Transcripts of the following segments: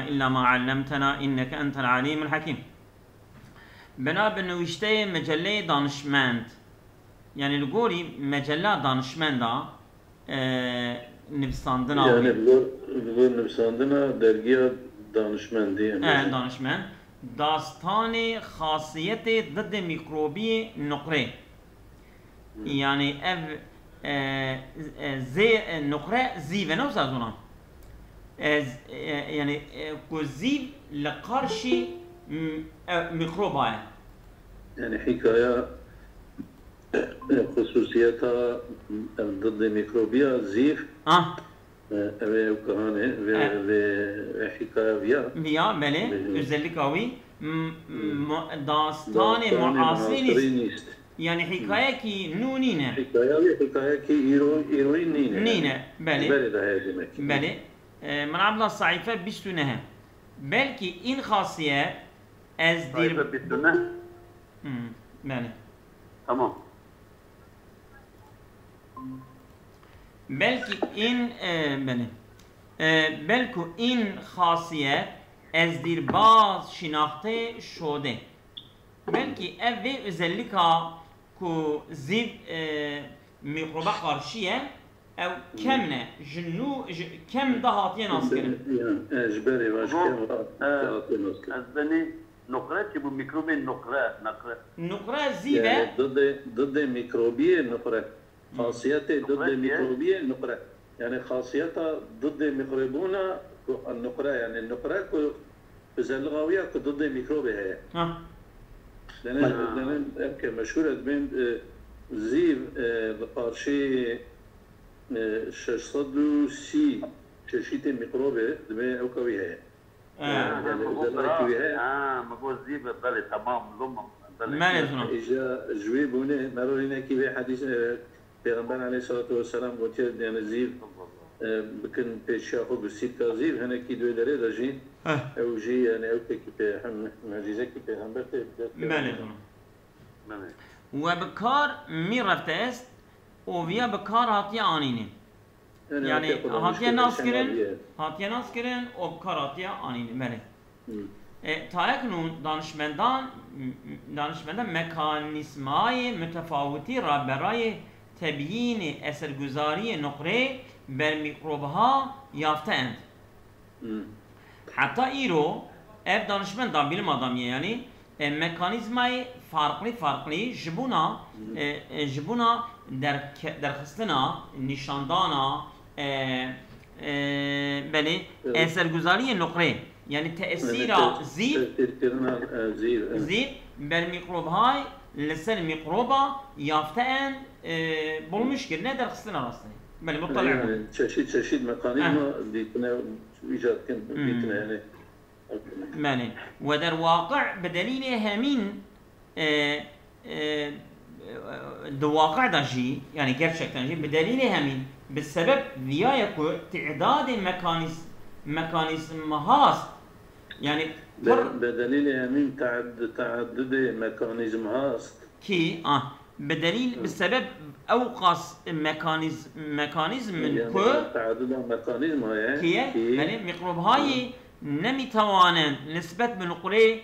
إلا ما علمتنا إنك أنت العليم الحكيم. بنا بنوشته مجله دانشمند، يعني الجوري مجله دانشمند نفساندنا يعني بقول نفساندنا درجية دانشمندی دانشمند داستان خاصیت ضد میکروبی نقره، يعني اف زي نقره زيفه نفس ازونا يعني كوزيف لقرشي ميكروباي، يعني حكاية خصوصيتها ضد ميكروبيا زيف وكهانة حكاية فيا بله özellik avi داستان معاصرين يعني حكاية كي نونينة حكاية كي إيروين نينة بله من عبد الصعيفة بيستونها بلكي إن خاصية از دير بيستونها بله تمام بلكي إن بله بلكو إن خاصية از دير باز شناخته شده بلكي أفي özellikها كو زيب ميكروبا قارشية أو كمنا جنو كم دهاتية ناسكرن جبالي باش أزدني نقرة تبو ميكروبي نقرة زيبة ضد ميكروبية نقرة خاصيته ضد ميكروبية نقرة يعني خاصيتها ضد ميكروبونا النقرة يعني النقرة كو بزلغاوية كو ضد ميكروبي هي لأن مشهورة بين زيب بقارشي شصدو سي شاشيتي ميكروبي دمي أوكاوي هي مقول زيب بلي تمام لما ما لازم إجا جويب هنا مرة هنا كي حديث پیغمبر علیه الصلاة والسلام گفت يعني زیب بکن پیش خود بسیب که زیب هنه کی دوی داره داشین او جی يعني او که هم معجزه کی پیغمبر ته بله و بکار می رفته است و ویا بکار هاتیه آنینه يعني هاتيا ناس كرن و بكار هاتيا آنينه بله تاکنون دانشمندان مکانیزمای متفاوتی را برای تبیین اثرگذاری نقره بر میکروبها یافته‌اند. حتی ایرو اف دانشمندان بیلم آدمیه یعنی مکانیزمای farklı جبونا در خستنا نشاندانا بله اثرگذاری نقره يعني تأثير زيب بالميكروبهاي لسن ميكروبا يافتن بالمشكل نقدر خصنا راسنا بل مطلع تشيد ميكانيزم ديتنا ايجاد كان ديتنا يعني ماني ودر واقع بدليل همين دو واقع داجي يعني gerçekten جي بدليل همين بالسبب وياكو تعداد ميكانيزم هاست يعني بدليل همين تعدد ميكانيزم هاست كي بدليل بسبب اوقاس ميكانيزم كو تعدد ميكانيزم هاي كي يعني ميكروب هاي نمیتوانند نسبت به نقره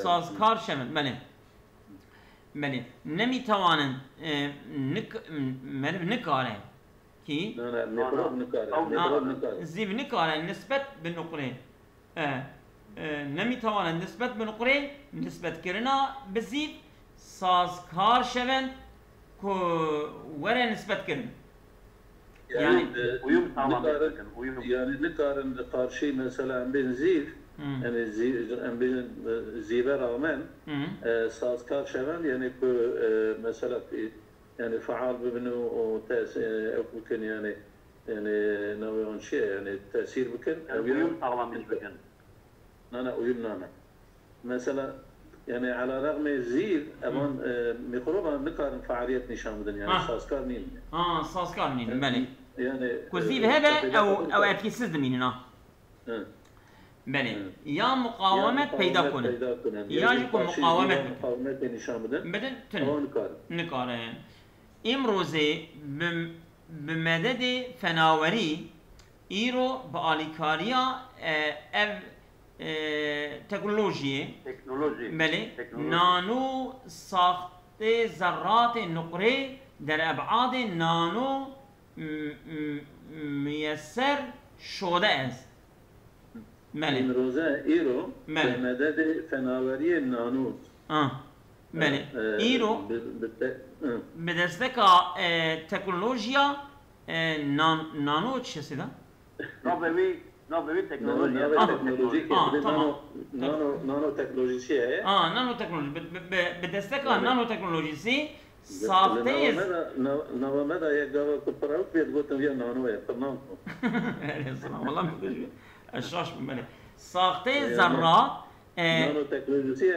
سازکار شوند بله نمیتوانند نکاره کی زیب نکاره نسبت به نقره نمیتوانند نسبت به نقره نسبت کرنا بزیب سازکار شوند که وره نسبت کرن يعني ويوم يعني نقارن قارشي مثلا بين زيف يعني بين زيبه رغمان سازكار شوان يعني مثلا يعني فعال ببنو ممكن يعني نوعا شيء يعني تاثير بكن ويوم طالما مش بكن انا ويوم نانا مثلا يعني على رغم الزيف امان ميكروبا نقارن فعالية نشان بدن يعني سازكار نين سازكار نين بله يعني كوزيب هذا او اتكسد من هنا بله يا مقاومة پیدا کنه یا يكون مقاومة نشان بدن نکاره امروزه بمدد فناوری ایرو با آلیکاریا اف تکنولوژی بله نانو ساخت ذرات نقره در ابعاد نانو میسر شده است. بله امروزه ایرو به مدد فناوری نانو بله ایرو به دستک تکنولوژیا نانو چیزی ده؟ نوی تکنولوژی نانو تکنولوژی چیه؟ نانو تکنولوژی به دستک نانو تکنولوژی ساخته نوامد یک گاوا کپراوت بیاد گفتم یا نانوه پرنام کن والله الشاش بله ساخته ذرات نانو تکنولوژی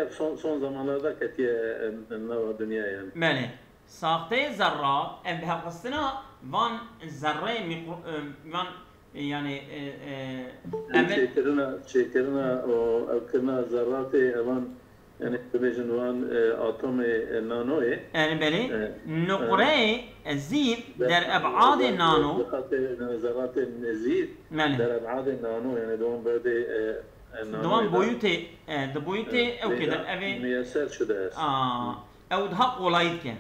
son zamanlarda katiye nava dünya yani. بله ساخته ذرات به قصدنا وان ذره وان يعني شكرنا وكنا ذرات وان يعني بيجن وان اتم نانوه يعني بله نقره زيد در ابعاد نانو ذرات زيد در ابعاد نانو يعني دوام برده دوام بويته او كده ابي ميسر شده است او ده قولايت که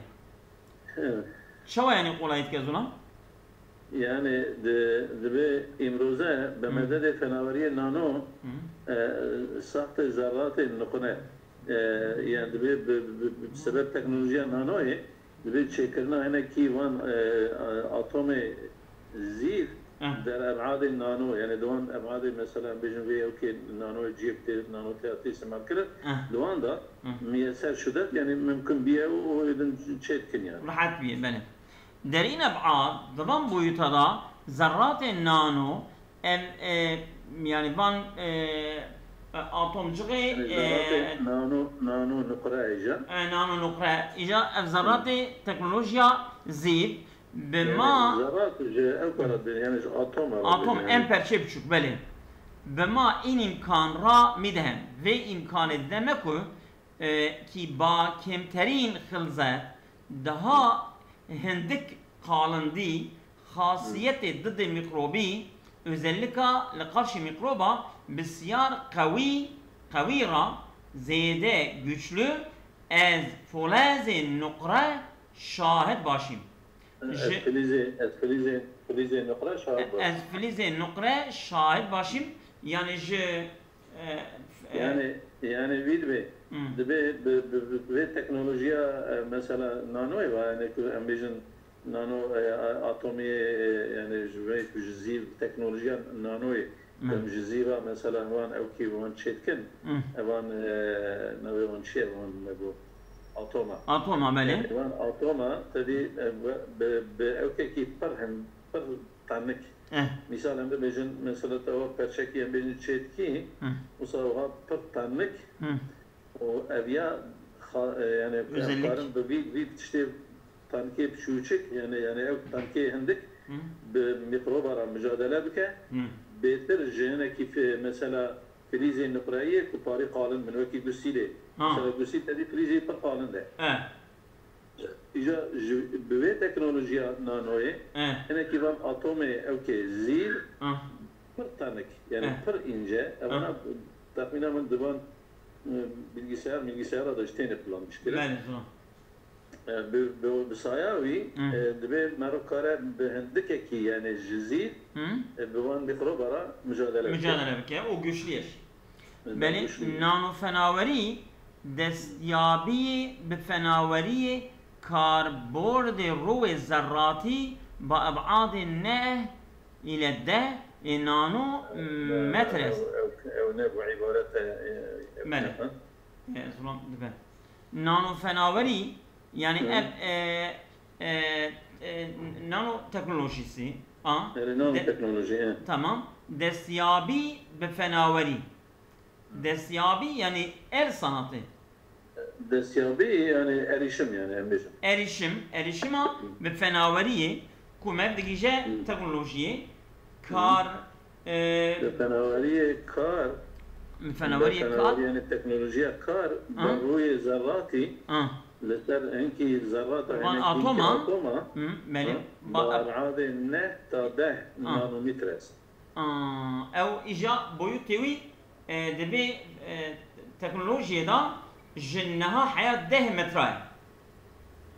شو يعني قولايت که زونا يعني دبي امروزه بمدد فناوري نانو ساخت ذرات النقره يعني دبي بسبب تكنولوجيا نانو دبي شكلنا هنا كي وان اتوم زير در ابعاد النانو يعني دوان ابعاد مثلا بيجن في اوكي نانو جيب نانو تي استعمال كده دوان ده ميسر شدت يعني ممكن بيه ويدن تشيتكن يعني راحت بيه بله در این ابعاد دوان بویتا ذرات نانو يعني وان اتمجغي نانو نقره ايجا نانو نقره ايجا ذرات تكنولوجيا زيد بما ذرات يعني اتم امپر چه بچوک بله بما این امکان را میدهم و امکان دمکو کی با کمترین خلزت daha هندک قالندی خاصیت ضد میکروبی özellikle karşı mikroba بسیار قوی را زیاده güçlü از فلز نقره شاهد باشیم فلز نقره شاهد باشیم از فلز نقره شاهد باشیم يعني يعني فيد تكنولوجيا مثلا نانو يعني ام بيجن نانو اتومي يعني جوي جزير تكنولوجيا نانو جزيره مثلا وان او كي وان شيتكن وان نوي وان شي وان نبو اتوما بله وان اتوما تدي اوكي كي برهم بر تانك مثال هم بيجن مثلا تو برشكي هم بيجن شيتكي وصاوها بر تانك وابيا يعني قارن بفيد تشتي تانكي بشوشك يعني او تانكي عندك بميكروبارا مجادله بك بيتر جهنه كيف مثلا فليزي النقرائيه كباري قالن من وكي بسيله مثلا بسيله تدي فليزي قالن ده اجا بوي تكنولوجيا نانوي هنا كيف اتومي اوكي زير بر تانك يعني بر انجه انا تقريبا من دبان bilgisayar da işte ne kullanmış kere. بسایاوی دبی مرو کاره به هندکه کی یعنی جزیر بوان میکرو برا مجادله بکه او güçlüyür. بله نانو فناوری دستیابی به فناوری کاربرد روی ذراتی با ابعاد 9 الى 10 نانو متر است. او نبو عبارت بله نانو فناوری يعني نانو تكنولوجيسي نانو تكنولوجي تمام دستيابي بفناوري دستيابي يعني el sanatı دستيابي يعني erişim yani erişime بفناورية كومر دقيجة تكنولوجية كار بفناورية كار بفناورية كار يعني تكنولوجيا كار بروي ذراتي لسر انكي ذرات وان اتوما بأبعاد 9 تا 10 نانومتر است او اجا بويوتي دبي تكنولوجيا دا جنها حياه 10 متر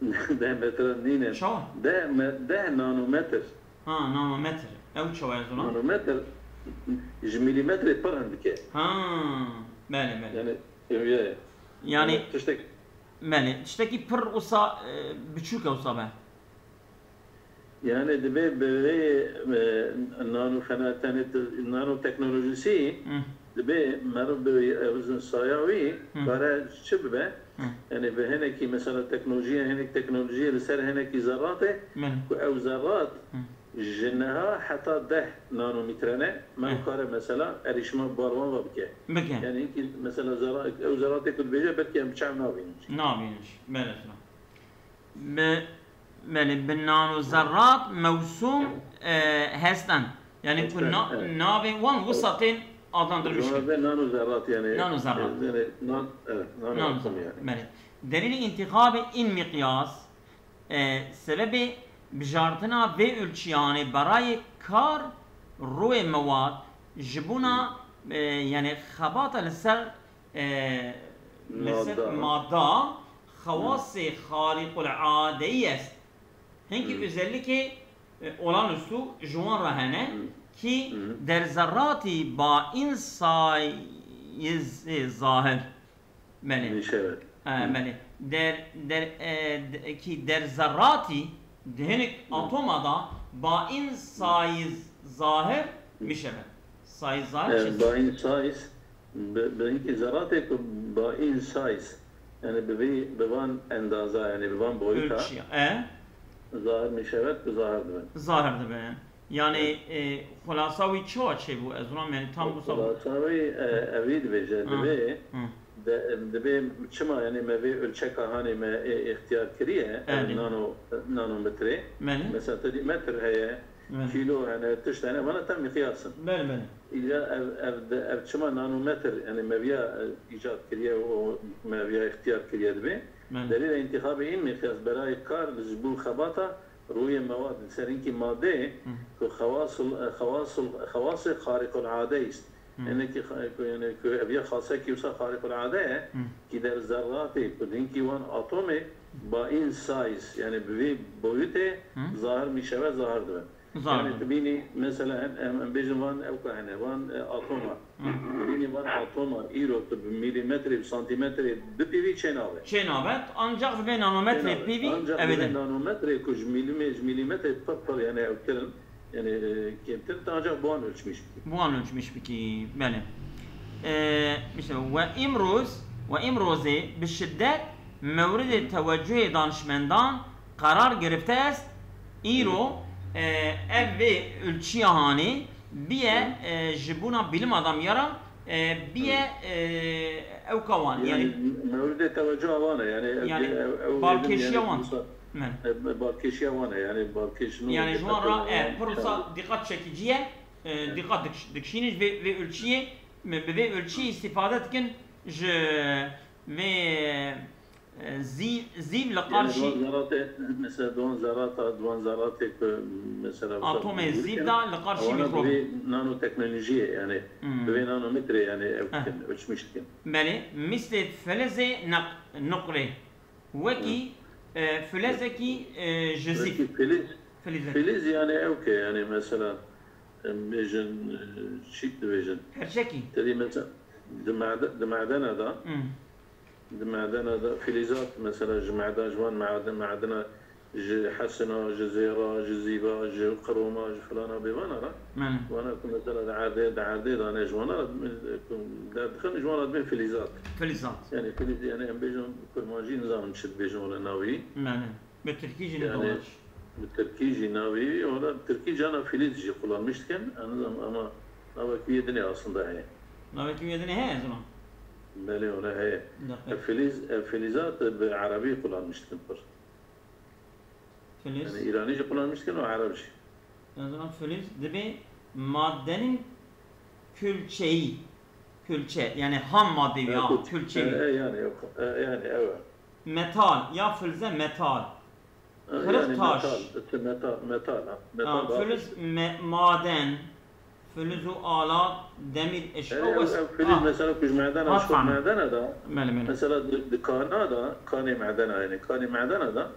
10 متر نينه شو 10 نانومتر نانومتر او شو يا زلمه نانومتر مليمتر بر عندك بله يعني تشتكي تشتكي بر وصا بتشوكه وصابه يعني دبي نانو خناتانه نانو تكنولوجيسي دبي مرب وزن صايعوي برا شبه يعني بهناك مثلا تكنولوجيا هناك تكنولوجيا لسر هناك ذراته او ذرات جنها حتى 10 نانومترانه ما كاره مثلا اريشما باروان وبكي يعني مثلا ذرات او ذرات كنت بيجي بكي مشعم نابينش بله بالنانو ذرات موسوم هستن يعني كنا نابي وان وسطين adlandırmış. Nano ذرات يعني. نانو ذرات. نانو يعني. دليل انتخاب این مقیاس سبب بجارتنا و ölçüyanı برای کار روی مواد جبونا yani خبات لسر ماده خواص خارق العاده است. Henki özellikle olağanüstü juan rahane ki der zerrati ba insaiz zahir mele mele ki der zerrati denek atomada ba insaiz zahir mişebe saiz zahir ba insaiz benki zerrati ba insaiz yani bevan endaza yani bevan boyuta ظاهر میشود به ظاهر دبن ظاهر دبن یعنی خلاصاوی چه بو از اونم یعنی تام بوسا خلاصاوی اوید بجه دبی چما یعنی موی ölçek هانی ما اختیار کریه نانومتری مثلا تدی متر هي كيلو يعني تشتغل وانا تم مقياسا بله اذا اف چما نانومتر يعني مويا ايجاد كريه ومويا اختيار كريه دبي دليل انتخاب این مقیاس برای کار لزبون خباتا روی مواد سرینکی ماده که خواص خارق العاده است یعنی که اویا خاصه که وسا خارق العاده که در ذرات کدینکی وان اتمی با این سایز یعنی به بویت ظاهر میشود ظاهر دو يعني تبيني مثلا بيجي وان او كهنا وان اتوما تبيني وان اتوما ايرو بمليمتر بسنتيمتر ببيبي çenavet ancak ve nanometre pivi evet nanometre kuj milimetre pır yani ökelim yani kimdir ancak bu an ölçmüş ki bele işte ve imroze bişiddet mevrid teveccüh danışmandan karar gerifte est iro ev ve ölçüyahani biye jibuna bilim adam yara biye evkavan yani mevrid teveccüh avana yani balkeşiyavan balkeşiyavana yani balkeşinu yani şu an pırsa dikkat çekiciye dikkat dikşiniz ve ölçüye ve ölçüye istifade etkin ve زيب لقارشي مثلا دوان زرات مثلا اتوم زيب دا لقارشي ميكروب نانو تكنولوجيا يعني بين نانومتر يعني ölçmüştüm. بله مثل فلز نقره وكي فلزكي جزيف فلز يعني اوكي يعني مثلا بيجن شيك ديفيجن هرشكي تدي مثلا دمعدن هذا معدن فلزات مثلا جوان معدن حسنه جزيره جزيبه قرومه فلانه بمانا وانا مثلا عديد انا جوانا دخل جوانا بين فلزات يعني فلز يعني ام بيجون كل ما جي نظام نشد بيجون ولا ناوي بالتركيجي يعني بالتركيجي ناوي ولا بالتركيجي انا فلز جي kullanmışken ama navakiyedini aslında he navakiyedini he zaman بله ولا هي الفلزات بالعربية kullanmıştım بر فلز يعني إيرانيce kullanmıştım o Arapça yani filiz debi maddenin külçe yani ham madde ya külçe yani evet metal ya filize metal kırık taş metal filiz maden فلز وآلات دمير اشياء فلز مثلا كوج معدن اشخاص معدن هذا مثلا كان معدن يعني كان معدن هذا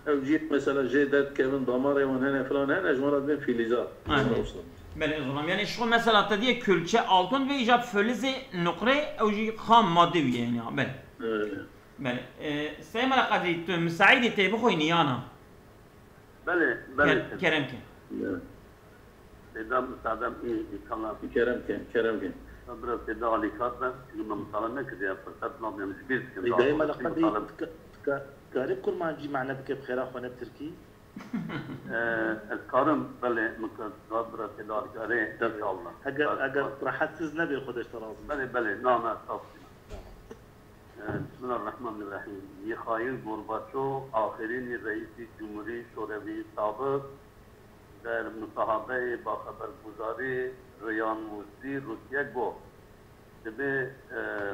او جيت مثلا جيدات كمان ضماري وهنا فلان هنا جمرات بين فلزات بله ظلام يعني شغل مثلا تدي كلچه altın ve icap filizi nukre او جي خام مادي يعني بله بله سيما لقدري تو مساعدة تي بخويني انا بله كرم كن Dedem iyi insanlar. Kerem. Biraz dedi alikatla, çünkü mesela ne kadar fırsat nabiyemiz bir sıkıntı. دائما لقد كارب كل ما نجي معنا بك بخير اخونا بتركي. الكارم بله مكتب biraz dedi alikare inşallah. اگر راحت siz ne bir خودش ترازم. بله نعم صافي. بسم الله الرحمن الرحيم. Mikhail Gorbaçov آخرین رئیس جمهوری شوروی سابق در مصاحبه با خبرگزاری ریان موسی روسیه گفت به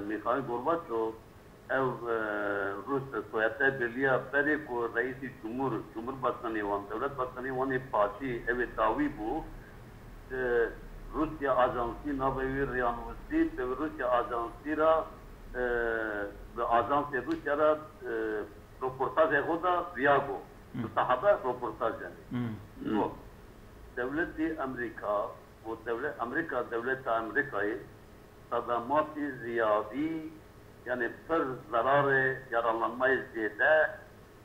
میخائیل گورباچوف او روس سویت بلیا بری کو رئیس جمهور باشنی وان دولت باشنی وانی پاسی او داوی بو روسیا آژانسی ناوی ریان موسی به روسیا آژانسی را به آژانس روسیا را رپورتاج خود ویاگو مصاحبه رپورتاج yani. Devlet-i Amerika, bu devlet Amerika'yı sadamat-i ziyadi yani per zararı yaralanmayı ziyade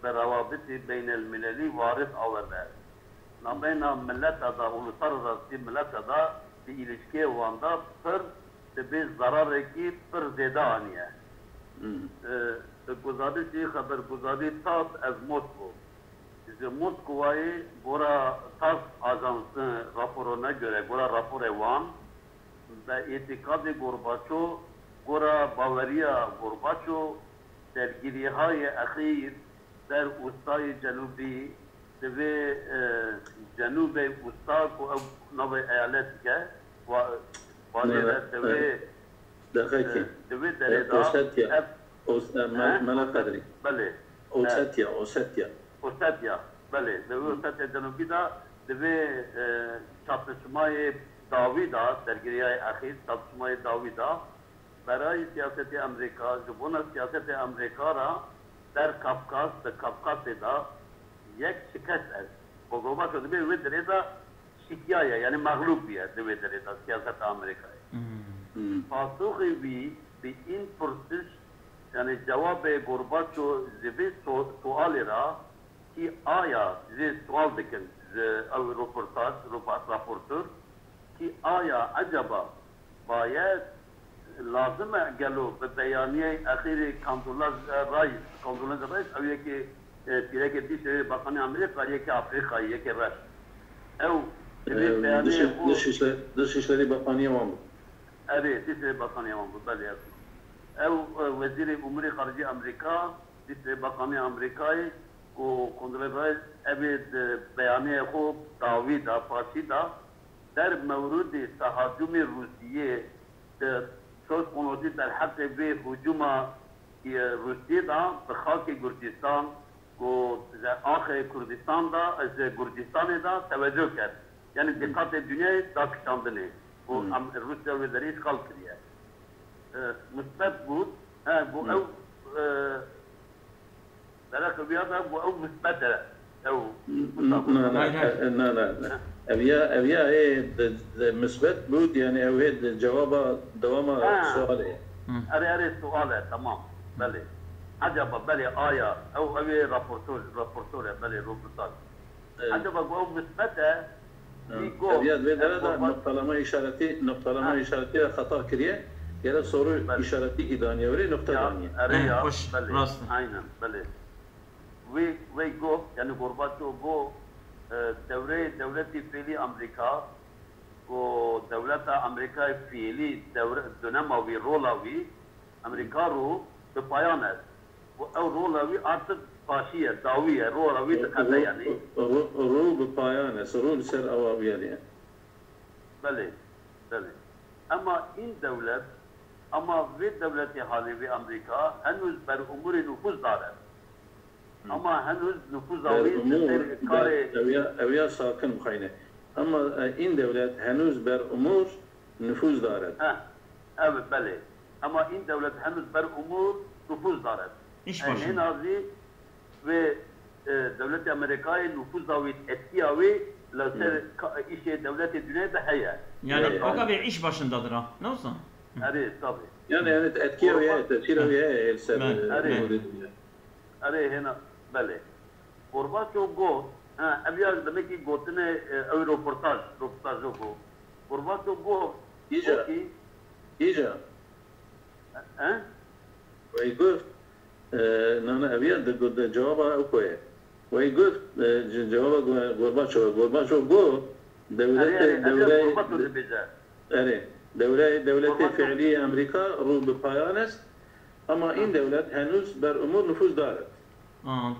ve ravabit-i beynel-mileli varis averde. Nameyna millet ada, uluslararası millet ada bir ilişkiye vanda per bir zararı ki per ziyade aniye. Guzarişi haberguzari tat ez Moskva. Moskova'yı Gora TASS Ajansı raporuna göre Gora rapor evan ve itikadi Gorbaçov Gora Bavariya Gorbaçov dergirihay akhir der ustay Cenubi ve Cenubi usta ko nove eyalet ke ve ve dereda ما قدري بله Ossetya, bale. Ossetya Cenubi da ve çatışmayı Davida, dergiriye ahir çatışmayı Davida, برای سیاست امریکا زبون سیاست امریکا را در کافکاس دا یک شکست است. بگوبا شده به درجه شکیه یعنی مغلوب بیاد به درجه سیاست امریکایی. پاسخی به این پرسش yani cevap Gorbaçov zibi suali ra ki aya zibi sual dikin raportör ki aya acaba bayet lazım gelo be beyaniye ahiri kandulaz rais aviye ki direkt dişleri bakanı Amerika yeki Afrika yeki Rus ev Dışişleri Bakanı var mı? Evet, Dışişleri Bakanı var mı? Böyle ev Vezir-i Umuri Harici Amerika, Dışişleri Bakanı Amerika'yı ko kontrol evet beyaniye ko davida fasida der mevrudi tahaccumi Rusiye söz konusu der hatta bir hücuma Rusya'da ve halk-ı Gürcistan ko ahir Kürdistan'da Gürcistan'da teveccüh eder. Yani dikkat dünyayı takışandığını bu Rusya ve deri işgal kırıyor. Müsbet bu ev merak biyada bu ev müsbet لا أبيا مثبت بود يعني أو هي جوابه دوامه سؤالي. أري سؤال تمام بله. عجبا بله آية أو أبي رابورتور بله روبوتات. عجبا bu ev مثبت أبيا بهذا نقطة لما إشارتي خطأ كريه. Yani soru işareti idaniye öyle nokta idaniye. Hoş, aynen, böyle. Ve go, yani Gorbaçov bu devleti fiili Amerika, o devleti Amerika fiili dönem avi, rol avi, Amerika ru bir payan et. Bu rol avi artık başiye, daviye, rol avi de kadar yani. Rol bir payan et, rol ser avaviye yani. Böyle. Ama in devlet ama ve devleti hali ve Amerika henüz ber umuri nüfuz darar. Ama henüz nüfuz avi evya sakın mukayene. اما این دولت هنوز بر امور نفوذ دارد. evet بله. Ama این devlet henüz ber umur nüfuz دارد. İş başında. En azı ve devlet Amerika'yı nüfuz davet etkiye ve lazer işe devlet dünyada heye. Yani o kadar iş başındadır ha. Ne olsun? Evet tabii. Yani etkiye ve tesire ve elsem. Evet hena bale. Gorbaçov go evliya demek ki gotine röportaj go. Gorbaçov go İyice. ويقول نحن أبيض جوابه أوكي ويقول جوابه غورباتشوف جو دولة فعلية أمريكا رو بپایانست أما این دولت هنوز بر امور نفوذ دارد.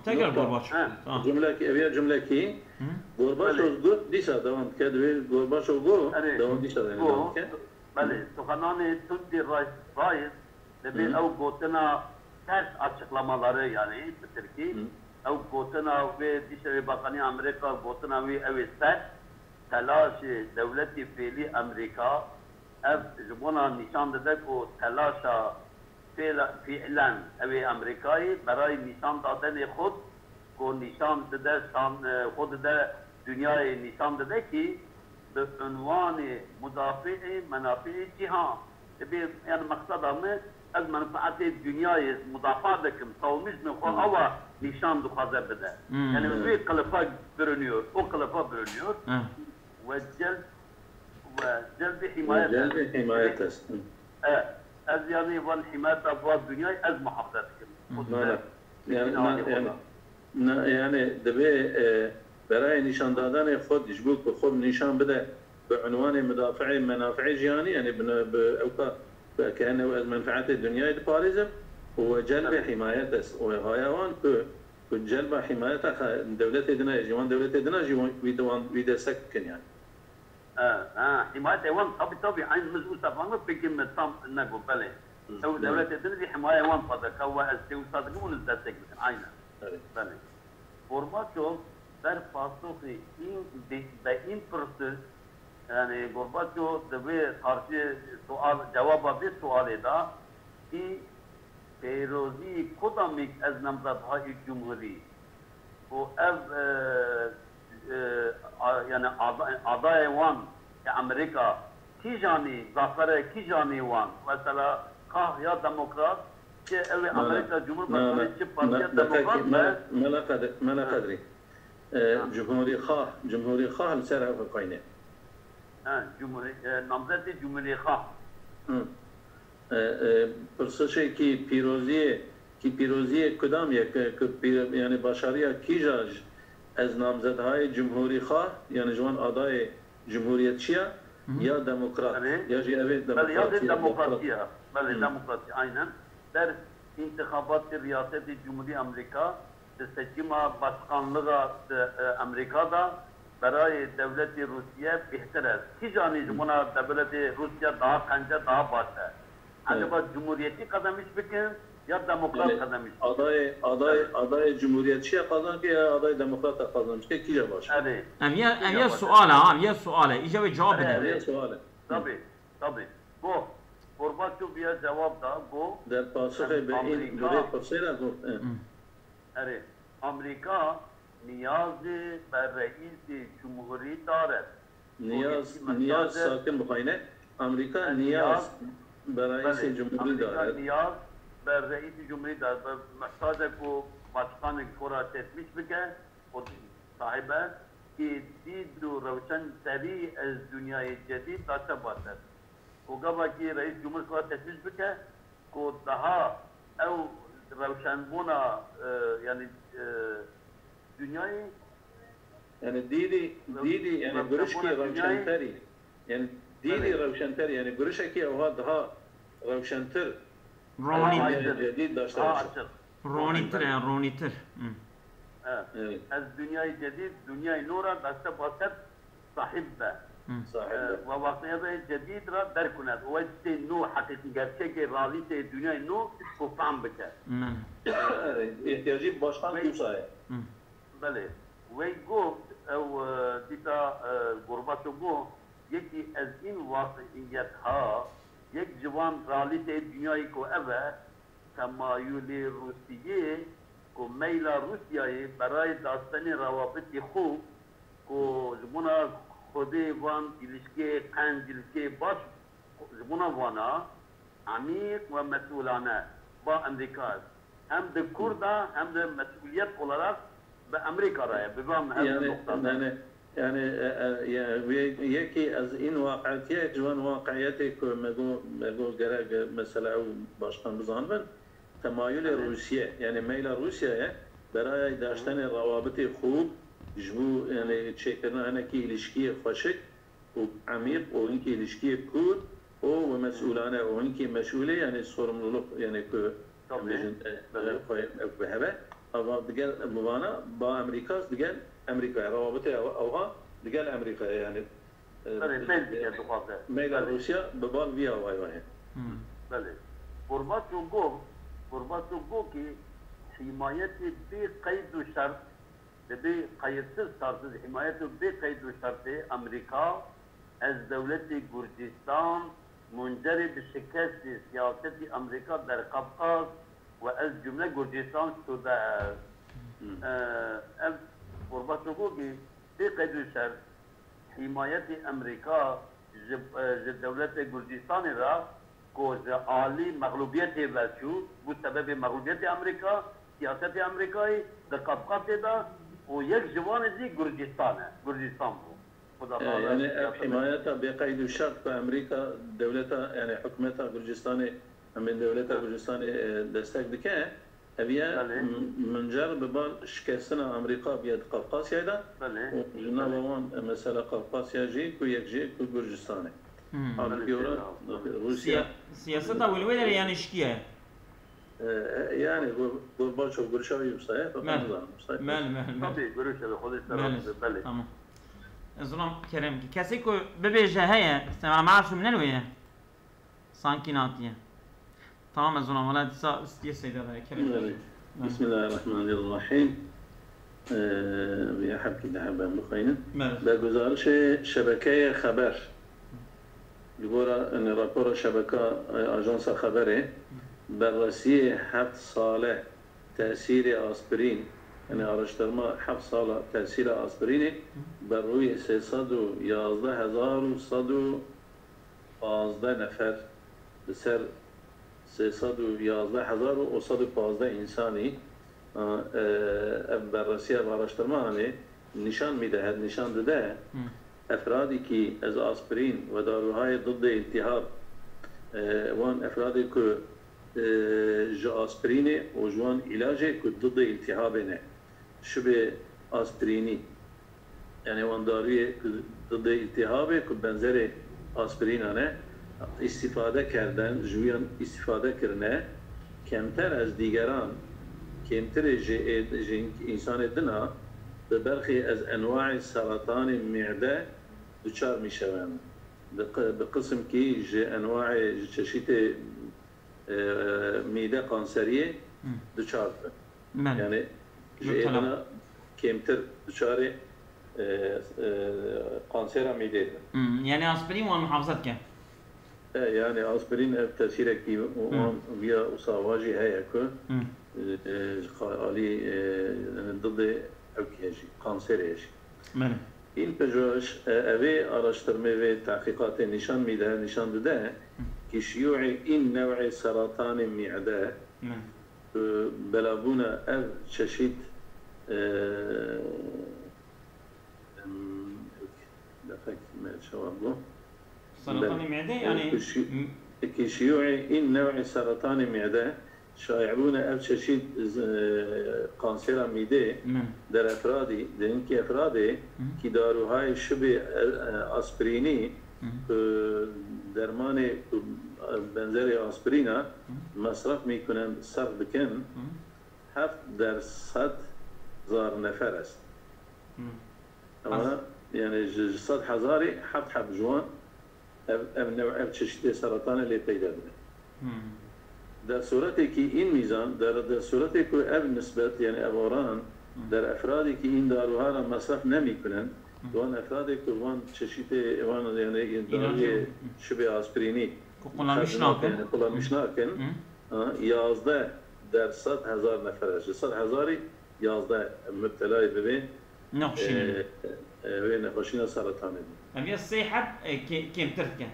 tekrar Gorbaçov. جمله کی غورباتشوف گو دیسا دوام کرد و غورباتشوف گو دوام دیسا دوام کرد. بله سخنان Tunç Reis ve o gotena ters açıklamaları yani Türkiye o gotena ve Dışişleri Bakanı Amerika gotena ve evet telaşı devleti fiili Amerika ev buna nişan dedik o telaşa fiilen ev Amerika'yı برای nişan دادن خود ko nişan dedik خود de dünyayı nişan dedik ki بعنوان مدافع منافع جهان yani maksadımız az menfaati dünyayı müdafaa dekim savunmuş mu o nişan duhaza bede. Yani bir kılıfa bürünüyor, o kılıfa bürünüyor ve celbi himayet etsin. Az yani van himayet avval dünyayı az muhafaza dekim. Yani debe برای نشان دادن خود يجبوك بخود نشان بده بعنوان مدافع منافع جهاني يعني كأنه منفعات الدنيا باريزم وجلب حمايته وغايوان جلب حمايته دولة دنا جوان دولة دنا جوان ويدا سكن يعني. حماية وان طبي عين مسؤول تفهم بكلمة تام نقول بله. أو دولة دنا دي حماية وان فذاك هو استوى صادقون الدستك عينه. بله. Gorbaçov در پاسخ این پروسه یعنی گورباچوف به خارجی سوال جواب به سوال دا کی پیروزی کدامیک از نامزدهای جمهوری و یعنی اعضای وان امریکا کی جانی ظفر کی جانی وان مثلا خواه یا دموکرات که امریکا جمهوری چه پارتی دموکرات ما قدری جمهوری خواه لسر قاینه نامزد جمهوری خواه پرسشه کی پیروزی کدام یک یعنی باشاریا کی جاج از نامزدهای جمهوری خواه یعنی جوان اعضای جمهوریت چیه یا دموکرات یا دموکراسی بله دموکراسی aynen در انتخابات ریاست جمهوری امریکا seçim başkanlığı Amerika'da برای devlet Rusya bihter. Ki caniz buna devlet Rusya daha kanca daha başta. Acaba Cumhuriyeti kazanmış bikin ya demokrat kazanmış. Aday Cumhuriyetçi kazanmış ya aday demokrat kazanmış ki kice baş. Evet. Eviye suale. İcabı cevap edin. Eviye suale. Tabii. Bu Gorbaçov bir cevap da bu. Der pasıkı beyin buraya pasıyla bu. Evet. Amerika niyazı ve reis cumhuri daret. Niyaz sakin bukayne. Amerika niyaz ve reis cumhuri daret. Niyaz ve reis cumhuri daret. Muhtaç bu başkanı kura etmiş bike o sahibe ki didru ravşan seri az dünyayı cedid daşa basar. O gaba ki reis cumhuri kura etmiş bike ko daha ev ravşan buna yani dünyayı yani didi yani görüşki ravşantari yani didi ravşantari yani görüşki o daha ravşantır Ronitir Ronitir az dünyayı cedid dünyayı nura dasta basar sahibbe ve vaktiye cedid ra derkunet o işte nu hakiki gerçek realite dünyayı nu kufam biter ihtiyacı başkan kimseye بله ويقول او ديتا غورباتشوف يكي از این واقعیت ها یک جوان رالیت دنیایی کو اوه تمایل روسیه کو میل روسیه برای داشتن روابط خوب کو زمونا خودی وان ilişki قند ilişki باش زمونا وانا عمیق و مسئولانه با امریکا hem de Kurda hem de mesuliyet olarak به امریکا راه ببام هذا النقطه يعني يكي از این واقعیت جوان واقعیتی که مگو گره مثلا او باشقان بزانبن تمایل روسیه یعنی میل روسیه برای داشتن روابط خوب جبو یعنی چکرنا هنکی ilişki خوشک و عمیق و اینکه ilişki کود و مسئولانه و اینکه مسئوله یعنی sorumluluk yani که بهبه اما دیگر موانا با امریکاست دیگر امریکا روابط اوها دیگر امریکا يعني ميل روسيا ببال فيها واي واي بله غورباتشوف کی حمایت بی قید و شرط بی قیدsiz شرطsız حمایت بی قید و شرط امریکا از دولت گرجستان منجر به شکست سیاست امریکا در قفقاز و از جمله گرجستان شده است. غورباتشوف کی بی قید و شرط حمایت امریکا دولت گرجستان را که عالی مغلوبیت وشو بود سبب مغلوبیت امریکا سیاست امریکایی در قفقاز دا و یک جوان زی گرجستان بود. يعني حمايتها بقيد الشرط بامريكا دولتها يعني حكومتها گرجستان من دولتها گرجستان دستك دكه هي منجر ببال شكستنا امريكا بيد قفقاسيا دا وجنابوان مسألة قفقاسيا جي كو يكجي كو گرجستاني روسيا سياستها والويلة يعني شكيها يعني غورباتشوف قرشاوي بصحيح مال تمام ظلم كريم كسي كو ببيجه هي ما معرفش منين وياه سانكيناتيه تمام ظلم ولا دي سيدة كريم بسم الله الرحمن الرحيم يا حبكي دحبا مخينا بگزارش شبكه خبر يقول ان راپور شبكه اجانس خبره بررسی 7 ساله تأثیر آسپرین یعنی araştırma 7 ساله تأثیر آسپرین بر روی 311,115 نفر بسر 311,115 انسانی بررسی و araştırma نشان میدهد نشان داده افرادی که از آسپرین و داروهای ضد التهاب وان افرادی که آسپرین و جوان علاجه که ضد التهابه شبه آسپرینی یعنی وان داروی ضد التهابه که بنظر آسپرین استفاده کردن جویان استفاده کرنه کمتر از دیگران کمتر انسان دنا به برخی از انواع سرطان معده دچار میشوند به قسم که انواع چشیت میده کانسریه دچار یعنی جدنا کمتر دچار کانسر میده يعني اسبرين والمحافظات كم يعني اسبرين تاثيره كي ويا اصاواجي هي كو قالي ضد اوكيجي كانسر ايش این پژوهش اوی araştırma و تحقیقات نشان میده نشان داده که شیوع این نوع سرطان معده بلابون او چشید سرطان معده يعني که شیوع این نوع سرطان معده شایعون او چشید کانسر میده در افرادی در اینکه افرادی که داروهای شبه آسپرینی درمان بنظر آسپرینا مصرف میکنند صرف بکن 7% نفر است اما يعني 100,000 حب جوان ام نوع چشید سرطان اللي پیدا بده در صورتی که این میزان در صورتی که اب نسبت یعنی ابوران در افرادی که این داروها را مصرف نمیکنن وان افرادی که وان چشیت وان یعنی داروی شبه آسپرینی کلامش ناکن 11 در 100,000 نفر 100,000 11 مبتلای ببین نقاشین سرطان ابي الصيحب كم تركه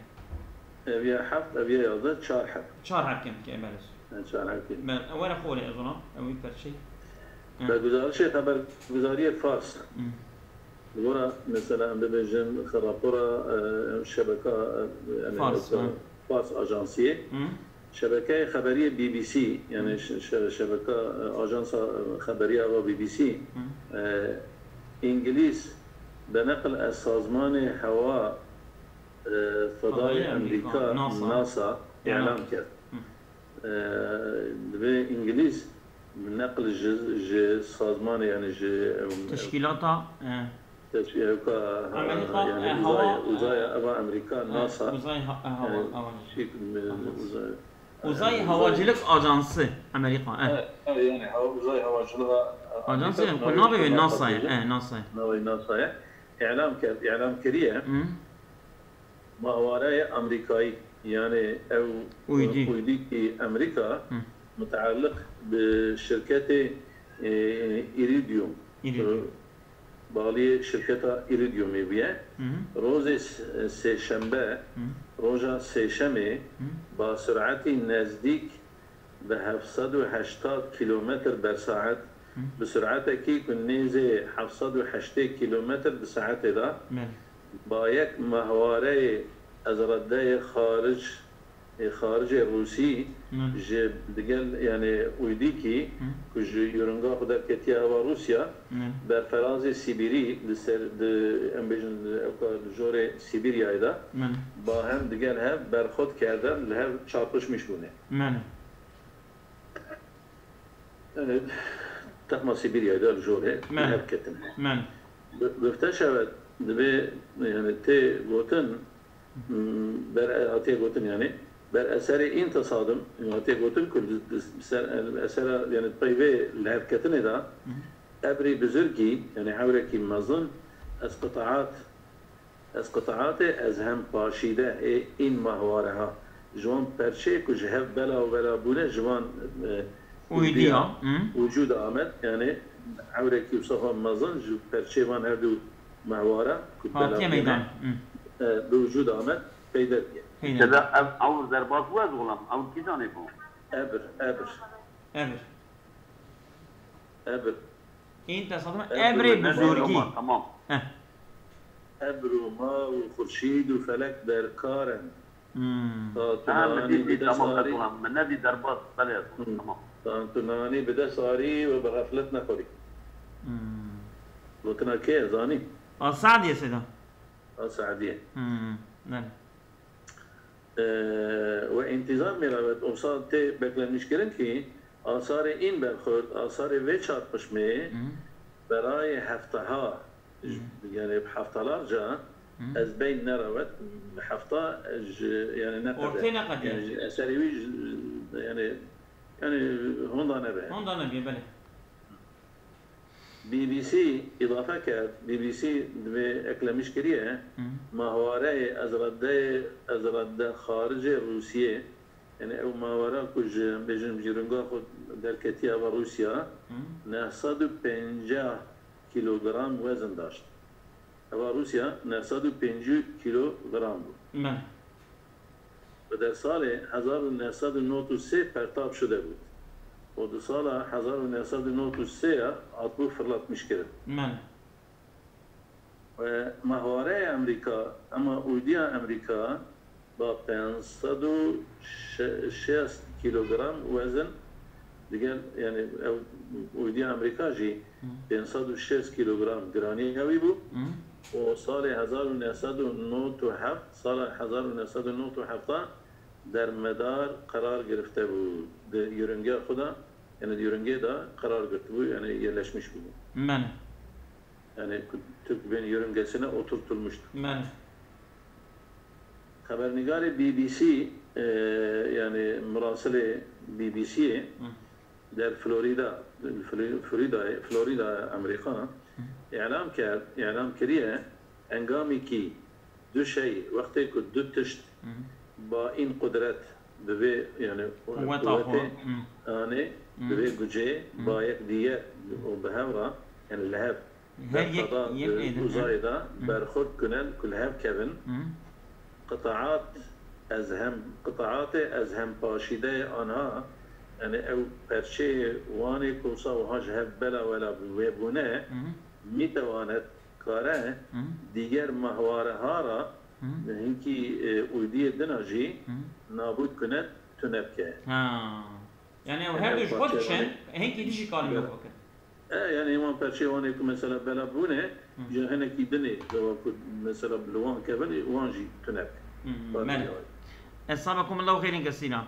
ابي حب ابي 11 4 حب 4 حب كم كمالس 4 حب من وين اخولي اظن او برشي بگزارش خبرگزاری فارس ورا مثلا ببجن خرابورا شبكه يعني فارس اجانسيه شبكه خبريه بي بي سي يعني شبكه اجانس خبريه او بي بي سي انجليز بنقل السازمان هواء فضائي امريكا ناسا اعلام کرد بانجليز نقل سازمان يعني تشكيلاتها يعني وزاي هوا امريكا ناسا وزاي هواجلك اجانسي امريكا يعني وزاي هواجلك اجانسي كنا به ناسا ناسا اعلام كريه ما وراء امريكاي يعني او ويدي امريكا متعلق بشركة إيريديوم بالي شركة إيريديوم بيا روز سيشنبه روجا سيشمه بسرعة نزديك ب 780 كيلومتر بالساعة بسرعة كي كنيزة 780 كيلومتر بالساعة دا بايك مهواري أزرداي خارج روسي ج دقل يعني ويديكي كج يورنغا خدر كتيا روسيا برفرانز سيبيري لسر امبيجن جوري سيبيريا ايدا باهم دقل هف برخود كردن لهف çarpışmış bune يعني تقما سيبيريا ايدا الجوري هف كتن بفتشوت دبي يعني تي غوتن بر اتي غوتن يعني بر اثر این تصادم یعنی گفتن که اثر یعنی طیبه الحرکتنه دا ابری بزرگی یعنی حوله کی مزن از قطعات از هم پاشیده این ماهواره جوان پرچه که جهف بلا بونه جوان وجود آمد یعنی حوله کی بصفه مزن جو پرچه وان هر دو ماهواره که بلا به وجود آمد پیدا کرد كذا أول ضربات واز غلام أول كيزان يكون أبر أنت صدمة أبر بزرگی تمام أبر وما وخورشيد وفلك بركارن تمام من نادي ضربات بلا تمام تناني بدا صاري وبغفلتنا قري وكنا كي زاني سعدية سيدا سعدية نعم وانتظام می‌رود امسال ته بکلنش کردن که آثار این برخورد آثار و چارپشمه برای هفته ها یعنی هفته‌ها جا از بین نرود هفته یعنی نقد یعنی اثری یعنی هوندا نبی بله بي بي سي إضافة كات بي بي سي بأكلمش كريه ماهواري أزرد خارج روسيا يعني أو ماهوارا كوج بيجن بجيرنغا خود دركتيا وروسيا 950 كيلوغرام وزن داشت أو روسيا 950 كيلوغرام نعم بدر سال 1993 پرتاب شده بود و دو سال 1993 عطبو فرلاتmış کرد. و ماهواره امریکا اما اودیا امریکا با 560 کیلوگرم وزن دیگر یعنی اودیا امریکا جی 560 کیلوگرم گرانی هوی بود و سال 1997 در مدار قرار گرفته بود یورنگی خدا یعنی یورنگی دا قرار گرفته بود یعنی yerleşmiş بود yani Türk beni yörüngesine oturtulmuştu. Habernigar BBC yani murasılı BBC'ye در فلوريدا امريكا اعلام كريه انقامي كي دو شيء وقت يكون دو تشت با این قدرت ببي يعني قوته اني ببي جوجي با یک دیگه و بهورا يعني لهب وزايده برخورد کنن كل هب كevin قطاعات ازهم پاشیده آنها يعني او پرچه واني کوسا و هاش هب بلا ولا بونه میتواند کاره دیگر محواره ها را هنکی اودی دناجی نابود کند تنبکه يعني هر دوش خودشن هنکی دیشی کاری میکنه يعني ما برشي واني مثلا بلا بونه جهنك يدني لو مثلا بلوان كبل وانجي تنبك أصابكم الله خير كثيرا.